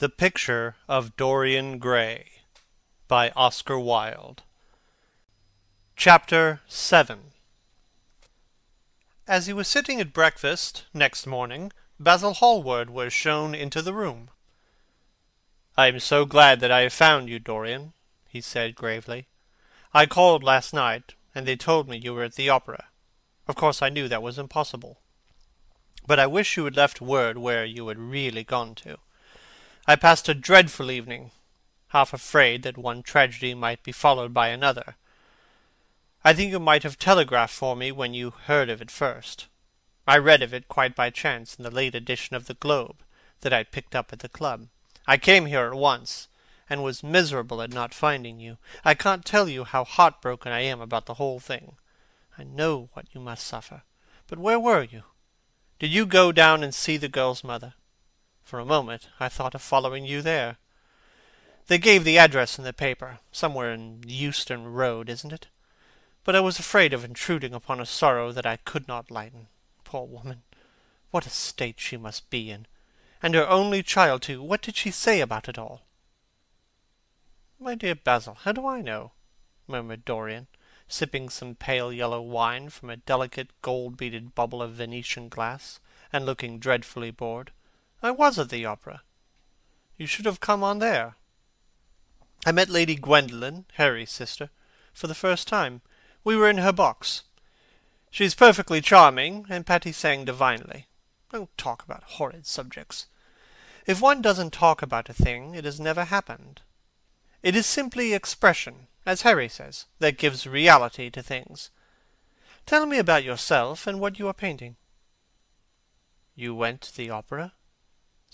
The Picture of Dorian Gray by Oscar Wilde. Chapter 7. As he was sitting at breakfast next morning, Basil Hallward was shown into the room. "I am so glad that I have found you, Dorian," he said gravely. "I called last night, and they told me you were at the opera. Of course I knew that was impossible. But I wish you had left word where you had really gone to. I passed a dreadful evening, half afraid that one tragedy might be followed by another. I think you might have telegraphed for me when you heard of it first. I read of it quite by chance in the late edition of the Globe that I picked up at the club. I came here at once, and was miserable at not finding you. I can't tell you how heartbroken I am about the whole thing. I know what you must suffer. But where were you? Did you go down and see the girl's mother? For a moment I thought of following you there. They gave the address in the paper, somewhere in Euston Road, isn't it? But I was afraid of intruding upon a sorrow that I could not lighten. Poor woman! What a state she must be in! And her only child, too! What did she say about it all?" "My dear Basil, how do I know?" murmured Dorian, sipping some pale yellow wine from a delicate gold-beaded bubble of Venetian glass, and looking dreadfully bored. "I was at the opera. You should have come on there. I met Lady Gwendolen, Harry's sister, for the first time. We were in her box. She's perfectly charming, and Patty sang divinely. Don't talk about horrid subjects. If one doesn't talk about a thing, it has never happened. It is simply expression, as Harry says, that gives reality to things. Tell me about yourself and what you are painting." "You went to the opera?"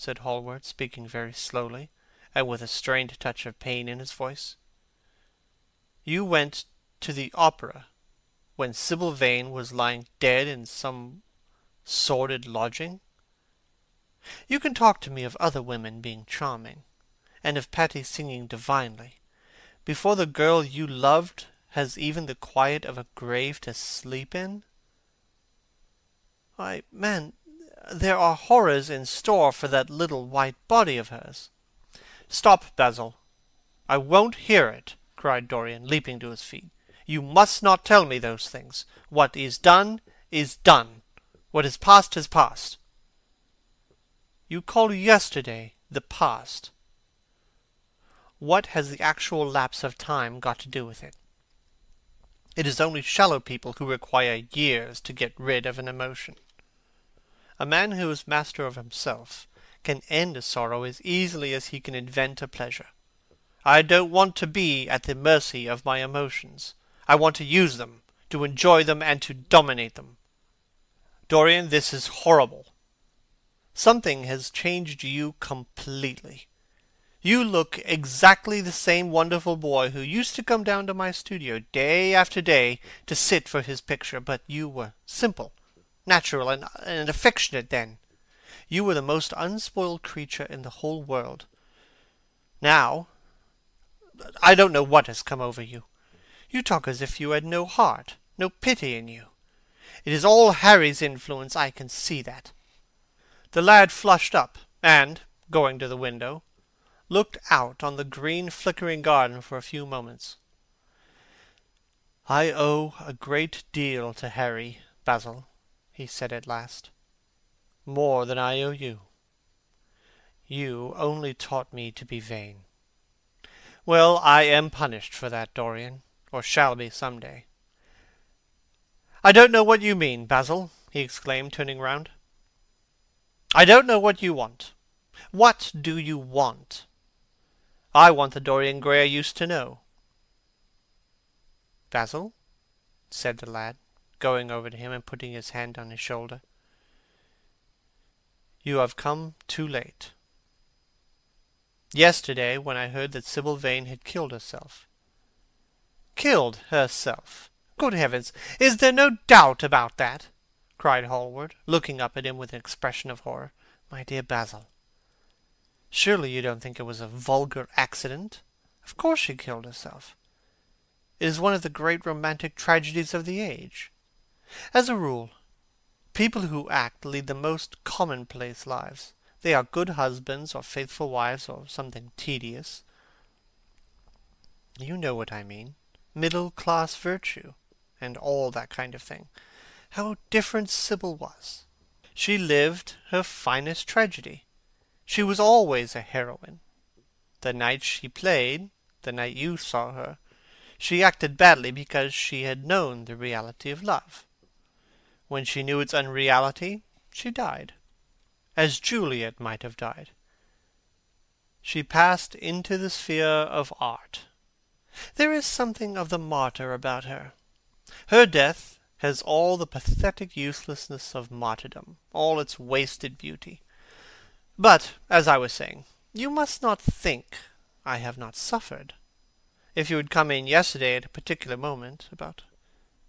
said Hallward, speaking very slowly, and with a strained touch of pain in his voice. "You went to the opera when Sybil Vane was lying dead in some sordid lodging? You can talk to me of other women being charming, and of Patty singing divinely, before the girl you loved has even the quiet of a grave to sleep in? Why, man, there are horrors in store for that little white body of hers." "Stop, Basil! I won't hear it!" cried Dorian, leaping to his feet. "You must not tell me those things. What is done is done. What is past is past." "You call yesterday the past. What has the actual lapse of time got to do with it? It is only shallow people who require years to get rid of an emotion. A man who is master of himself can end a sorrow as easily as he can invent a pleasure. I don't want to be at the mercy of my emotions. I want to use them, to enjoy them, and to dominate them. Dorian, this is horrible. Something has changed you completely. You look exactly the same wonderful boy who used to come down to my studio day after day to sit for his picture, but you were simple, natural, and affectionate then. You were the most unspoiled creature in the whole world. Now, I don't know what has come over you. You talk as if you had no heart, no pity in you. It is all Harry's influence, I can see that." The lad flushed up, and, going to the window, looked out on the green flickering garden for a few moments. "I owe a great deal to Harry, Basil," he said at last. "More than I owe you. You only taught me to be vain. Well, I am punished for that, Dorian, or shall be some day." "I don't know what you mean, Basil," he exclaimed, turning round. "I don't know what you want. What do you want? I want the Dorian Gray I used to know." "Basil," said the lad, going over to him and putting his hand on his shoulder, "you have come too late. Yesterday, when I heard that Sybil Vane had killed herself—" "Killed herself! Good heavens! Is there no doubt about that?" cried Hallward, looking up at him with an expression of horror. "My dear Basil, surely you don't think it was a vulgar accident? Of course she killed herself. It is one of the great romantic tragedies of the age. As a rule, people who act lead the most commonplace lives. They are good husbands, or faithful wives, or something tedious. You know what I mean. Middle-class virtue, and all that kind of thing. How different Sybil was! She lived her finest tragedy. She was always a heroine. The night she played, the night you saw her, she acted badly because she had known the reality of love. When she knew its unreality, she died, as Juliet might have died. She passed into the sphere of art. There is something of the martyr about her. Her death has all the pathetic uselessness of martyrdom, all its wasted beauty. But, as I was saying, you must not think I have not suffered. If you had come in yesterday at a particular moment, about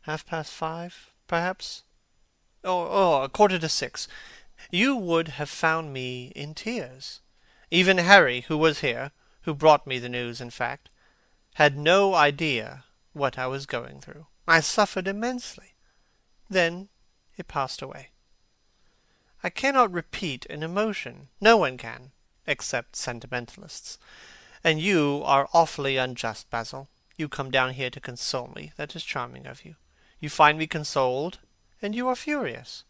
5:30, perhaps, or 5:45, you would have found me in tears. Even Harry, who was here, who brought me the news, in fact, had no idea what I was going through. I suffered immensely. Then it passed away. I cannot repeat an emotion. No one can, except sentimentalists. And you are awfully unjust, Basil. You come down here to console me. That is charming of you. You find me consoled, and you are furious.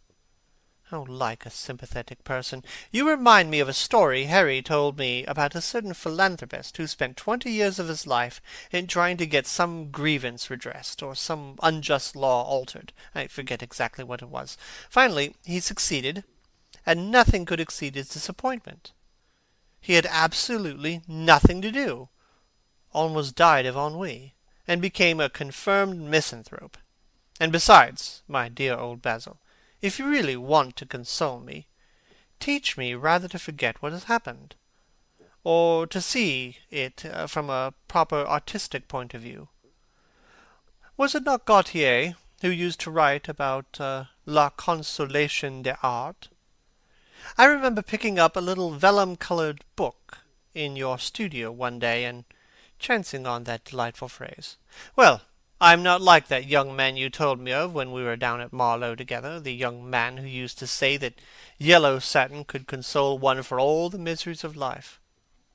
How like a sympathetic person. You remind me of a story Harry told me about a certain philanthropist who spent 20 years of his life in trying to get some grievance redressed, or some unjust law altered. I forget exactly what it was. Finally, he succeeded, and nothing could exceed his disappointment. He had absolutely nothing to do, almost died of ennui, and became a confirmed misanthrope. And besides, my dear old Basil, if you really want to console me, teach me rather to forget what has happened, or to see it from a proper artistic point of view. Was it not Gautier who used to write about la consolation des arts? I remember picking up a little vellum-coloured book in your studio one day, and chancing on that delightful phrase. Well, I am not like that young man you told me of when we were down at Marlow together, the young man who used to say that yellow satin could console one for all the miseries of life.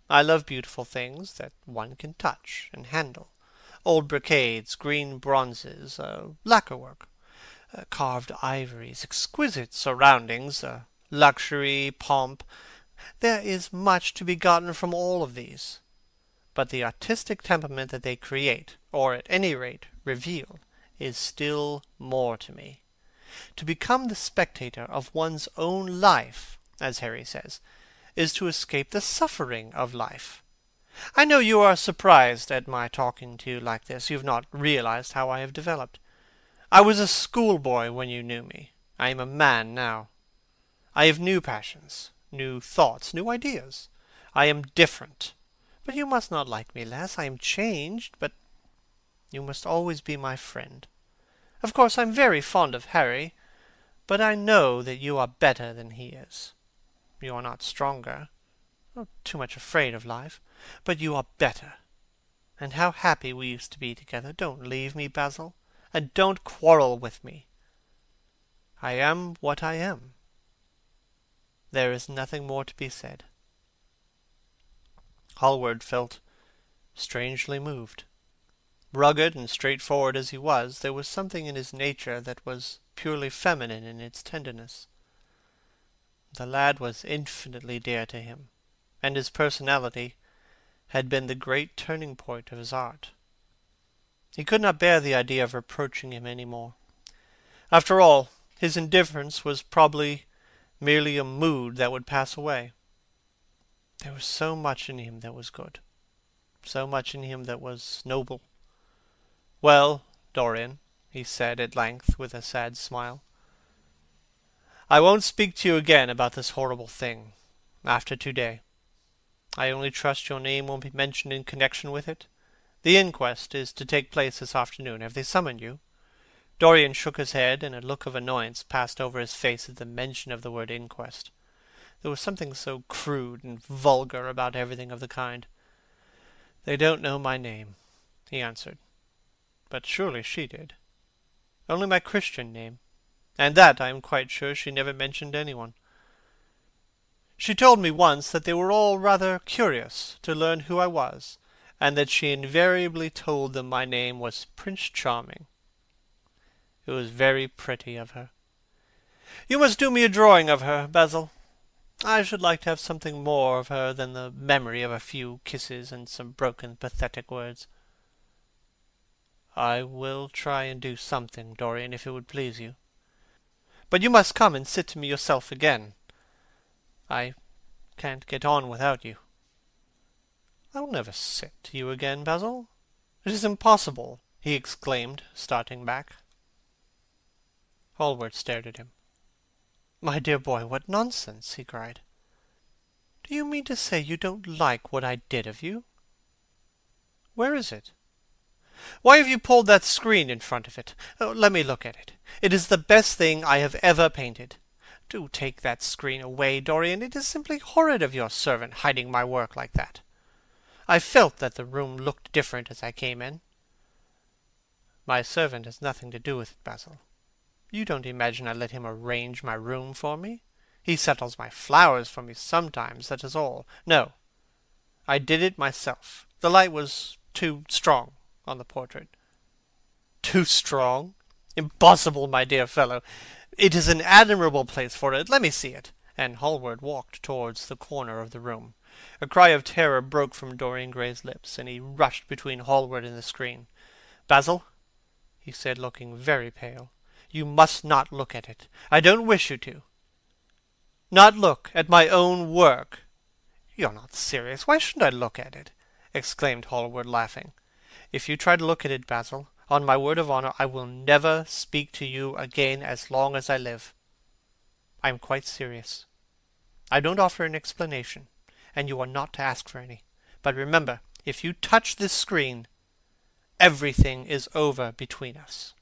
I love beautiful things that one can touch and handle. Old brocades, green bronzes, lacquer work, carved ivories, exquisite surroundings, luxury, pomp. There is much to be gotten from all of these. But the artistic temperament that they create, or at any rate reveal, is still more to me. To become the spectator of one's own life, as Harry says, is to escape the suffering of life. I know you are surprised at my talking to you like this. You have not realized how I have developed. I was a schoolboy when you knew me. I am a man now. I have new passions, new thoughts, new ideas. I am different. But you must not like me less. I am changed, but you must always be my friend. Of course, I am very fond of Harry, but I know that you are better than he is. You are not stronger, not too much afraid of life, but you are better. And how happy we used to be together. Don't leave me, Basil, and don't quarrel with me. I am what I am. There is nothing more to be said. Hallward felt strangely moved. Rugged and straightforward as he was, there was something in his nature that was purely feminine in its tenderness. The lad was infinitely dear to him, and his personality had been the great turning point of his art. He could not bear the idea of reproaching him any more. After all, his indifference was probably merely a mood that would pass away. There was so much in him that was good, so much in him that was noble. "Well, Dorian," he said at length, with a sad smile, "I won't speak to you again about this horrible thing, after today. I only trust your name won't be mentioned in connection with it. The inquest is to take place this afternoon. Have they summoned you?" Dorian shook his head, and a look of annoyance passed over his face at the mention of the word inquest. There was something so crude and vulgar about everything of the kind. "They don't know my name," he answered. "But surely she did." "Only my Christian name, and that I am quite sure she never mentioned anyone." She told me once that they were all rather curious to learn who I was, and that she invariably told them my name was Prince Charming. It was very pretty of her. You must do me a drawing of her, Basil. I should like to have something more of her than the memory of a few kisses and some broken, pathetic words. I will try and do something, Dorian, if it would please you. But you must come and sit to me yourself again. I can't get on without you. I will never sit to you again, Basil. It is impossible, he exclaimed, starting back. Hallward stared at him. My dear boy, what nonsense, he cried. Do you mean to say you don't like what I did of you? Where is it? Why have you pulled that screen in front of it? Oh, let me look at it. It is the best thing I have ever painted. Do take that screen away, Dorian. It is simply horrid of your servant hiding my work like that. I felt that the room looked different as I came in. My servant has nothing to do with it, Basil. You don't imagine I let him arrange my room for me? He settles my flowers for me sometimes, that is all. No, I did it myself. The light was too strong on the portrait. Too strong? Impossible, my dear fellow. It is an admirable place for it. Let me see it. And Hallward walked towards the corner of the room. A cry of terror broke from Dorian Gray's lips, and he rushed between Hallward and the screen. Basil, he said, looking very pale, you must not look at it. I don't wish you to. Not look at my own work. You're not serious. Why shouldn't I look at it? Exclaimed Hallward, laughing. If you try to look at it, Basil, on my word of honor, I will never speak to you again as long as I live. I am quite serious. I don't offer an explanation, and you are not to ask for any. But remember, if you touch this screen, everything is over between us.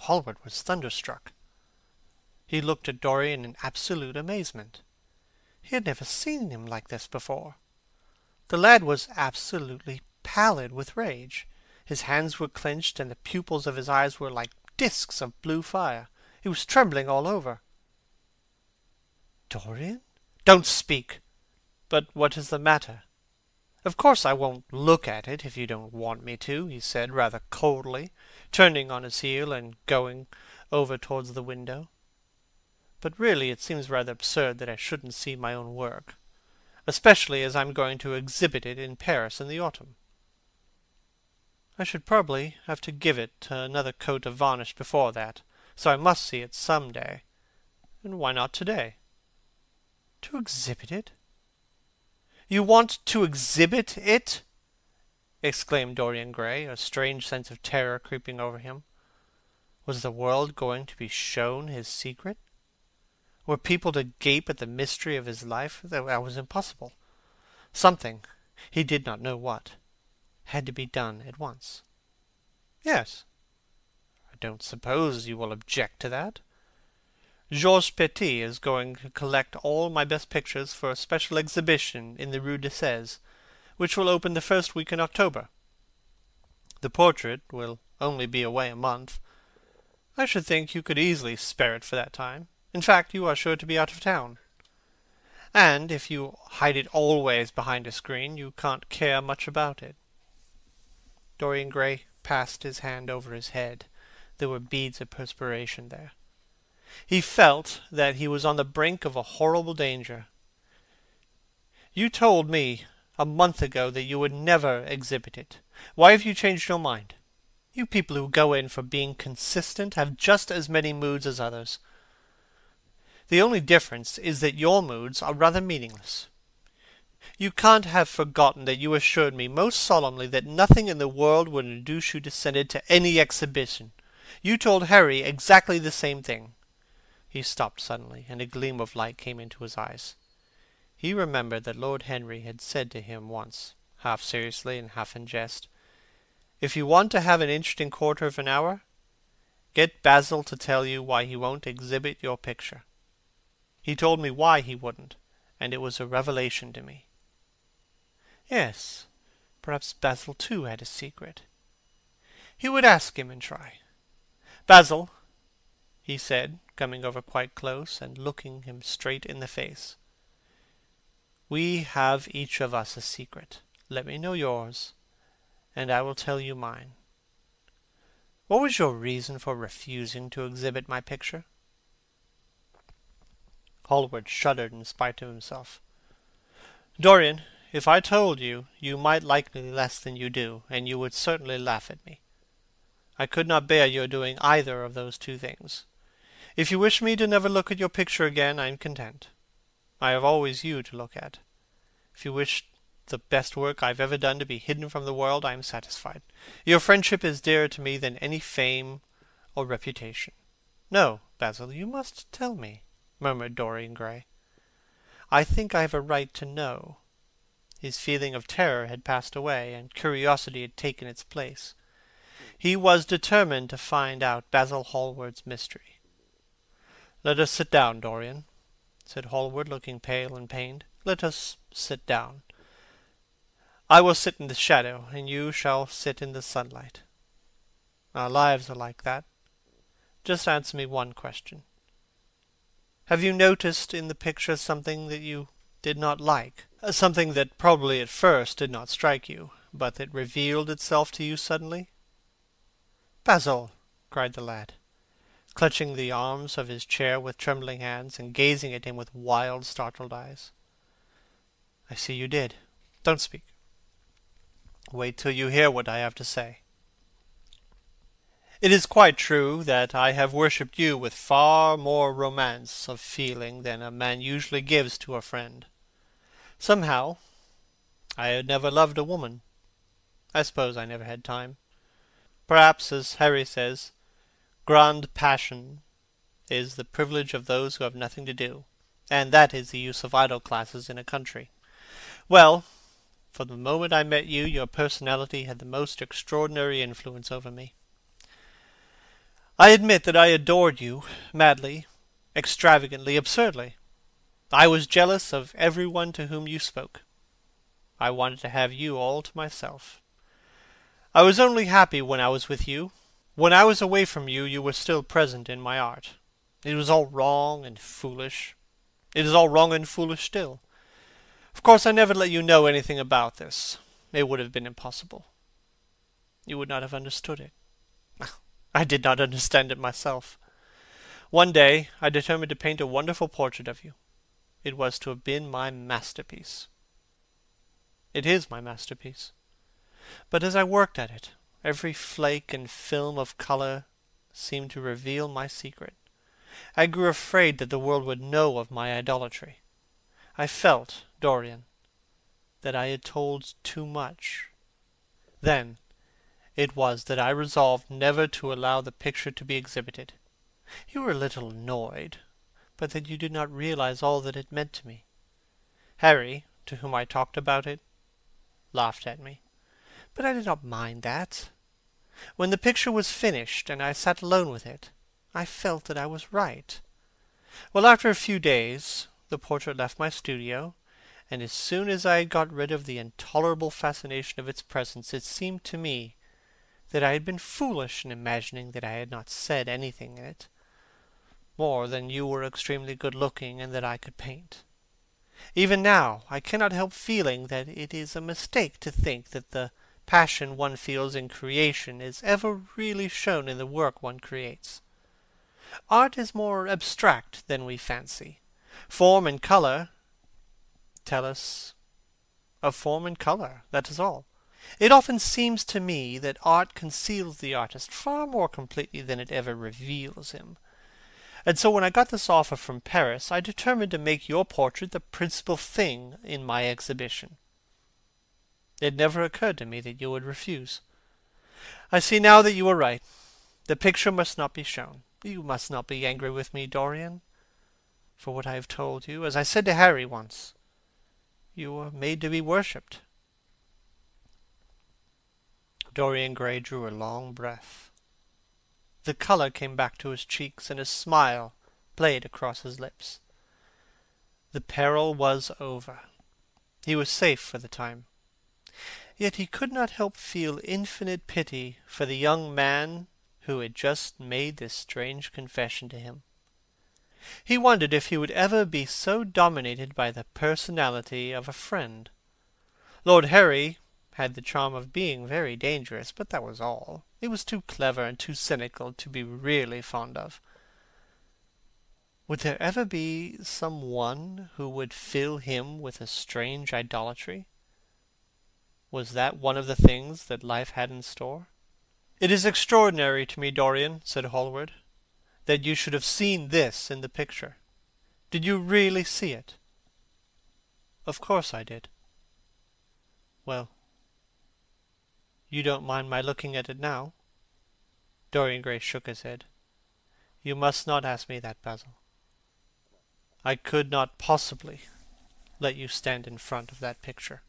Hallward was thunderstruck. He looked at Dorian in absolute amazement. He had never seen him like this before. The lad was absolutely pallid with rage. His hands were clenched, and the pupils of his eyes were like disks of blue fire. He was trembling all over. Dorian? Don't speak! But what is the matter? Of course I won't look at it if you don't want me to, he said rather coldly, turning on his heel and going over towards the window. But really it seems rather absurd that I shouldn't see my own work, especially as I'm going to exhibit it in Paris in the autumn. I should probably have to give it another coat of varnish before that, so I must see it some day. And why not today? To exhibit it? You want to exhibit it? Exclaimed Dorian Gray, a strange sense of terror creeping over him. Was the world going to be shown his secret? Were people to gape at the mystery of his life? That was impossible. Something, he did not know what, had to be done at once. Yes. I don't suppose you will object to that. Georges Petit is going to collect all my best pictures for a special exhibition in the Rue de Sèze, which will open the first week in October. The portrait will only be away a month. I should think you could easily spare it for that time. In fact, you are sure to be out of town. And if you hide it always behind a screen, you can't care much about it. Dorian Gray passed his hand over his head. There were beads of perspiration there. He felt that he was on the brink of a horrible danger. You told me a month ago that you would never exhibit it. Why have you changed your mind? You people who go in for being consistent have just as many moods as others. The only difference is that your moods are rather meaningless. You can't have forgotten that you assured me most solemnly that nothing in the world would induce you to send it to any exhibition. You told Harry exactly the same thing. He stopped suddenly, and a gleam of light came into his eyes. He remembered that Lord Henry had said to him once, half seriously and half in jest, "If you want to have an interesting quarter of an hour, get Basil to tell you why he won't exhibit your picture." He told me why he wouldn't, and it was a revelation to me. Yes, perhaps Basil too had a secret. He would ask him and try. "Basil," he said, coming over quite close and looking him straight in the face. "We have each of us a secret. Let me know yours, and I will tell you mine. What was your reason for refusing to exhibit my picture?" Hallward shuddered in spite of himself. "Dorian, if I told you, you might like me less than you do, and you would certainly laugh at me. I could not bear your doing either of those two things. If you wish me to never look at your picture again, I am content. I have always you to look at. If you wish the best work I have ever done to be hidden from the world, I am satisfied. Your friendship is dearer to me than any fame or reputation." "No, Basil, you must tell me," murmured Dorian Gray. "I think I have a right to know." His feeling of terror had passed away, and curiosity had taken its place. He was determined to find out Basil Hallward's mystery. "Let us sit down, Dorian," said Hallward, looking pale and pained. "Let us sit down. I will sit in the shadow, and you shall sit in the sunlight. Our lives are like that. Just answer me one question. Have you noticed in the picture something that you did not like? Something that probably at first did not strike you, but that revealed itself to you suddenly?" "Basil!" cried the lad, clutching the arms of his chair with trembling hands, and gazing at him with wild, startled eyes. "I see you did. Don't speak. Wait till you hear what I have to say. It is quite true that I have worshipped you with far more romance of feeling than a man usually gives to a friend. Somehow, I had never loved a woman. I suppose I never had time. Perhaps, as Harry says, grande passion is the privilege of those who have nothing to do, and that is the use of idle classes in a country. Well, from the moment I met you, your personality had the most extraordinary influence over me. I admit that I adored you, madly, extravagantly, absurdly. I was jealous of everyone to whom you spoke. I wanted to have you all to myself. I was only happy when I was with you. When I was away from you, you were still present in my art. It was all wrong and foolish. It is all wrong and foolish still. Of course, I never let you know anything about this. It would have been impossible. You would not have understood it. I did not understand it myself. One day I determined to paint a wonderful portrait of you. It was to have been my masterpiece. It is my masterpiece. But as I worked at it, every flake and film of colour seemed to reveal my secret. I grew afraid that the world would know of my idolatry. I felt, Dorian, that I had told too much. Then it was that I resolved never to allow the picture to be exhibited. You were a little annoyed, but that you did not realize all that it meant to me. Harry, to whom I talked about it, laughed at me, but I did not mind that. When the picture was finished, and I sat alone with it, I felt that I was right. Well, after a few days, the portrait left my studio, and as soon as I had got rid of the intolerable fascination of its presence, it seemed to me that I had been foolish in imagining that I had not said anything in it, more than you were extremely good-looking and that I could paint. Even now I cannot help feeling that it is a mistake to think that the passion one feels in creation is ever really shown in the work one creates. Art is more abstract than we fancy. Form and colour tell us of form and colour, that is all. It often seems to me that art conceals the artist far more completely than it ever reveals him. And so when I got this offer from Paris, I determined to make your portrait the principal thing in my exhibition. It never occurred to me that you would refuse. I see now that you were right. The picture must not be shown. You must not be angry with me, Dorian, for what I have told you. As I said to Harry once, you were made to be worshipped. Dorian Gray drew a long breath. The colour came back to his cheeks, and a smile played across his lips. The peril was over. He was safe for the time. Yet he could not help feel infinite pity for the young man who had just made this strange confession to him. He wondered if he would ever be so dominated by the personality of a friend. Lord Harry had the charm of being very dangerous, but that was all. He was too clever and too cynical to be really fond of. Would there ever be some one who would fill him with a strange idolatry? Was that one of the things that life had in store? "It is extraordinary to me, Dorian," said Hallward, "that you should have seen this in the picture. Did you really see it?" "Of course I did." "Well, you don't mind my looking at it now?" Dorian Gray shook his head. "You must not ask me that, Basil. I could not possibly let you stand in front of that picture."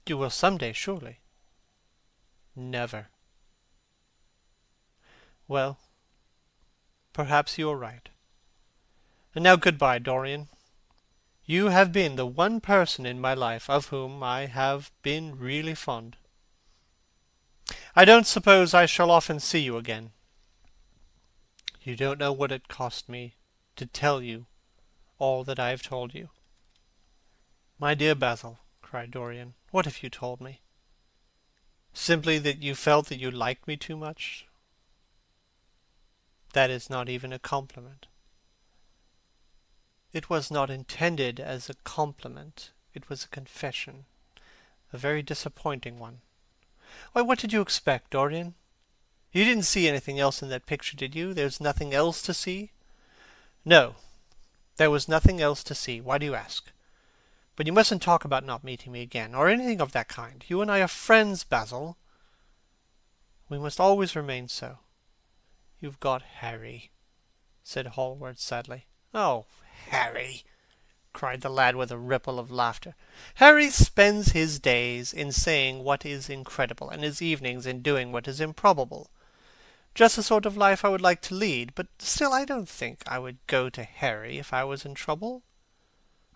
"You will some day, surely." "Never." "Well, perhaps you are right. And now good-bye, Dorian. You have been the one person in my life of whom I have been really fond. I don't suppose I shall often see you again. You don't know what it cost me to tell you all that I have told you." "My dear Basil," cried Dorian, "what have you told me? Simply that you felt that you liked me too much? That is not even a compliment." "It was not intended as a compliment. It was a confession. A very disappointing one. Why, what did you expect, Dorian? You didn't see anything else in that picture, did you? There's nothing else to see?" "No, there was nothing else to see. Why do you ask? But you mustn't talk about not meeting me again, or anything of that kind. You and I are friends, Basil. We must always remain so." "You've got Harry," said Hallward sadly. "Oh, Harry!" cried the lad with a ripple of laughter. "Harry spends his days in saying what is incredible, and his evenings in doing what is improbable. Just the sort of life I would like to lead, but still I don't think I would go to Harry if I was in trouble.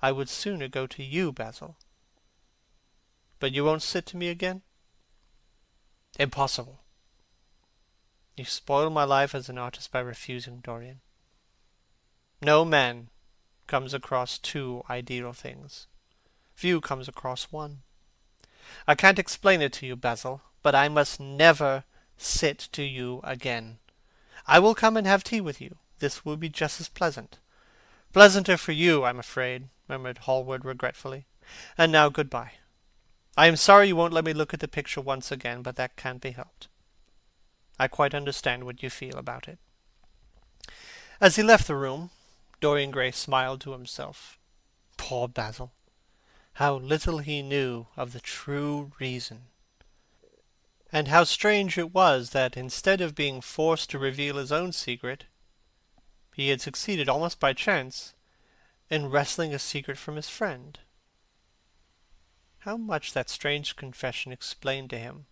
I would sooner go to you, Basil." "But you won't sit to me again?" "Impossible. You spoil my life as an artist by refusing, Dorian. No man comes across two ideal things. Few comes across one. I can't explain it to you, Basil, but I must never sit to you again. I will come and have tea with you. This will be just as pleasant." "Pleasanter for you, I'm afraid," murmured Hallward regretfully. "And now good-bye. I am sorry you won't let me look at the picture once again, but that can't be helped. I quite understand what you feel about it." As he left the room, Dorian Gray smiled to himself. Poor Basil! How little he knew of the true reason! And how strange it was that, instead of being forced to reveal his own secret, he had succeeded, almost by chance, in wresting a secret from his friend. How much that strange confession explained to him!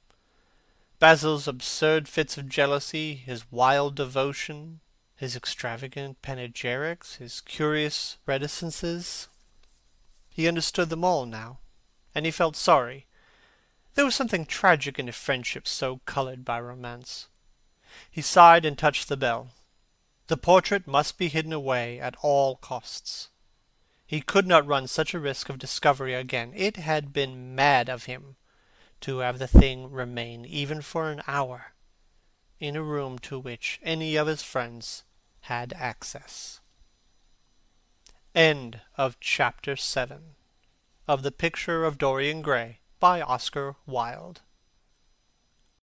Basil's absurd fits of jealousy, his wild devotion, his extravagant panegyrics, his curious reticences. He understood them all now, and he felt sorry. There was something tragic in a friendship so coloured by romance. He sighed and touched the bell. The portrait must be hidden away at all costs. He could not run such a risk of discovery again. It had been mad of him to have the thing remain, even for an hour, in a room to which any of his friends had access. End of Chapter 7 of The Picture of Dorian Gray by Oscar Wilde.